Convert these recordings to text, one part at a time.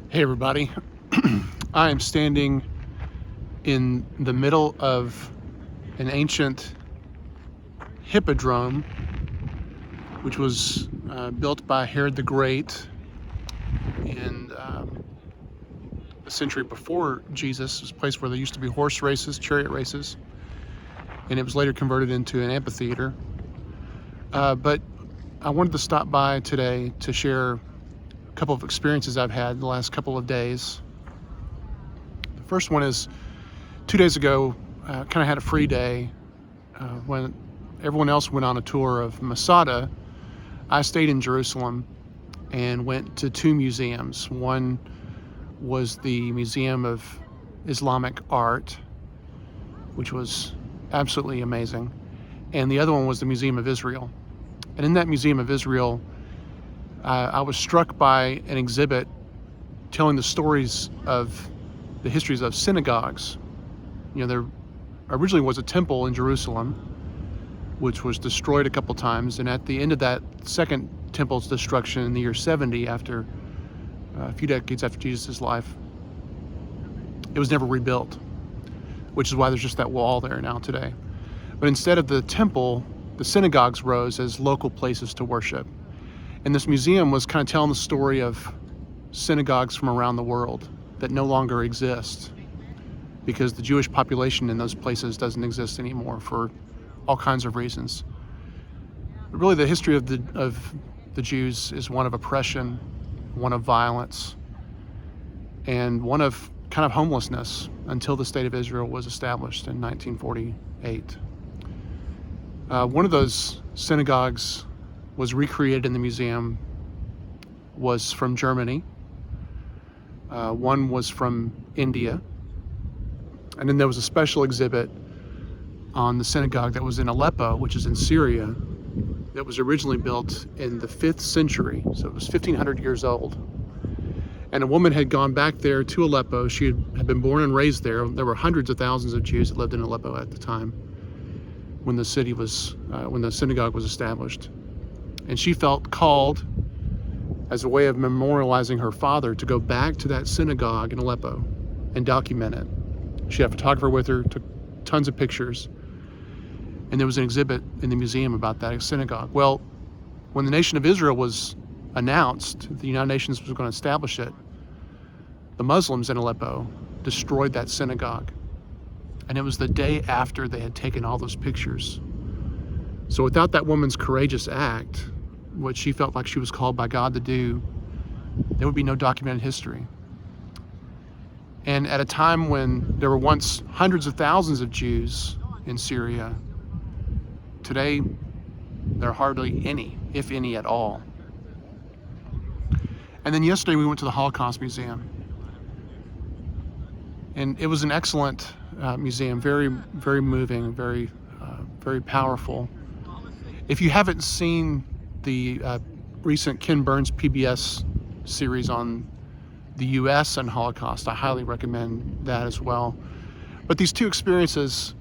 Hey everybody, I am standing in the middle of an ancient hippodrome which was built by Herod the Great in a century before Jesus. It was a place where there used to be horse races, chariot races, and it was later converted into an amphitheater. But I wanted to stop by today to share a couple of experiences I've had the last couple of days. The first one is 2 days ago, kind of had a free day. When everyone else went on a tour of Masada, I stayed in Jerusalem and went to two museums. One was the Museum of Islamic Art, which was absolutely amazing, and the other one was the Museum of Israel. And in that Museum of Israel, I was struck by an exhibit telling the stories of the histories of synagogues. There originally was a temple in Jerusalem, which was destroyed a couple times, and at the end of that second temple's destruction in the year 70, after a few decades after Jesus' life, it was never rebuilt, which is why there's just that wall there now today. But instead of the temple, the synagogues rose as local places to worship. And this museum was kind of telling the story of synagogues from around the world that no longer exist because the Jewish population in those places doesn't exist anymore for all kinds of reasons. But really, the history of the Jews is one of oppression, one of violence, and one of kind of homelessness until the State of Israel was established in 1948. One of those synagogues was recreated in the museum, was from Germany. One was from India. And then there was a special exhibit on the synagogue that was in Aleppo, which is in Syria, that was originally built in the 5th century. So it was 1,500 years old. And a woman had gone back there to Aleppo. She had been born and raised there. There were hundreds of thousands of Jews that lived in Aleppo at the time when the synagogue was established. And she felt called, as a way of memorializing her father, to go back to that synagogue in Aleppo and document it. She had a photographer with her, took tons of pictures, and there was an exhibit in the museum about that synagogue. Well, when the nation of Israel was announced, the United Nations was going to establish it, the Muslims in Aleppo destroyed that synagogue. And it was the day after they had taken all those pictures. So without that woman's courageous act, what she felt like she was called by God to do, there would be no documented history. And at a time when there were once hundreds of thousands of Jews in Syria, today there are hardly any, if any at all. And then yesterday we went to the Holocaust Museum. And it was an excellent museum, very, very moving, very powerful. If you haven't seen the recent Ken Burns PBS series on the U.S. and Holocaust, I highly recommend that as well. But these two experiences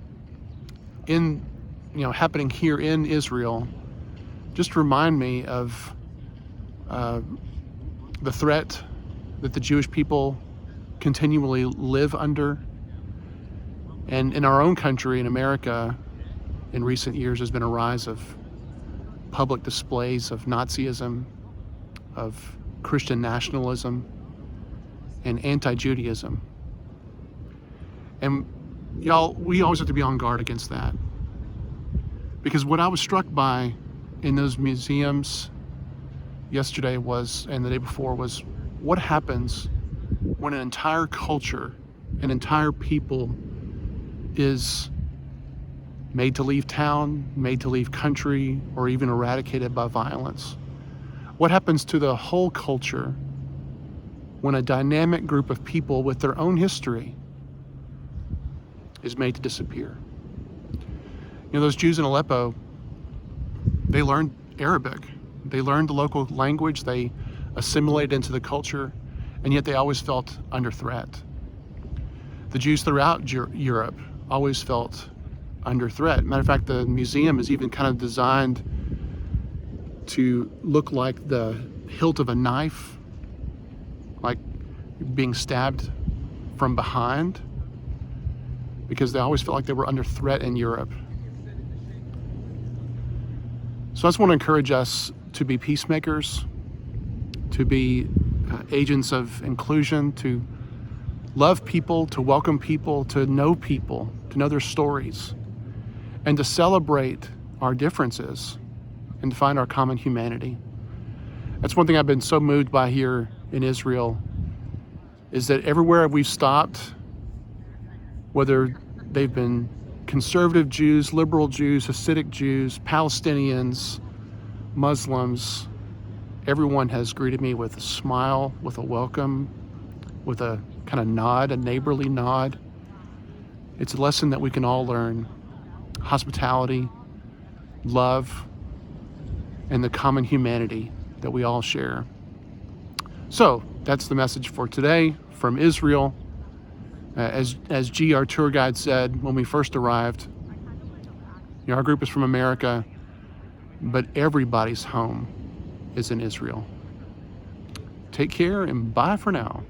happening here in Israel just remind me of the threat that the Jewish people continually live under. And in our own country, in America, in recent years, there's been a rise of public displays of Nazism, of Christian nationalism, and anti-Judaism. And y'all, we always have to be on guard against that. Because what I was struck by in those museums yesterday and the day before was what happens when an entire culture, an entire people is made to leave town, made to leave country, or even eradicated by violence. What happens to the whole culture when a dynamic group of people with their own history is made to disappear? Those Jews in Aleppo, they learned Arabic. They learned the local language. They assimilated into the culture, and yet they always felt under threat. The Jews throughout Europe always felt under threat. Matter of fact, the museum is even kind of designed to look like the hilt of a knife. Like being stabbed from behind because they always felt like they were under threat in Europe. So I just want to encourage us to be peacemakers, to be agents of inclusion, to love people, to welcome people, to know their stories, and to celebrate our differences and to find our common humanity. That's one thing I've been so moved by here in Israel, is that everywhere we've stopped, whether they've been conservative Jews, liberal Jews, Hasidic Jews, Palestinians, Muslims, everyone has greeted me with a smile, with a welcome, with a kind of nod, a neighborly nod. It's a lesson that we can all learn: hospitality, love, and the common humanity that we all share. So that's the message for today from Israel. As G, our tour guide, said when we first arrived, our group is from America, but everybody's home is in Israel. Take care and bye for now.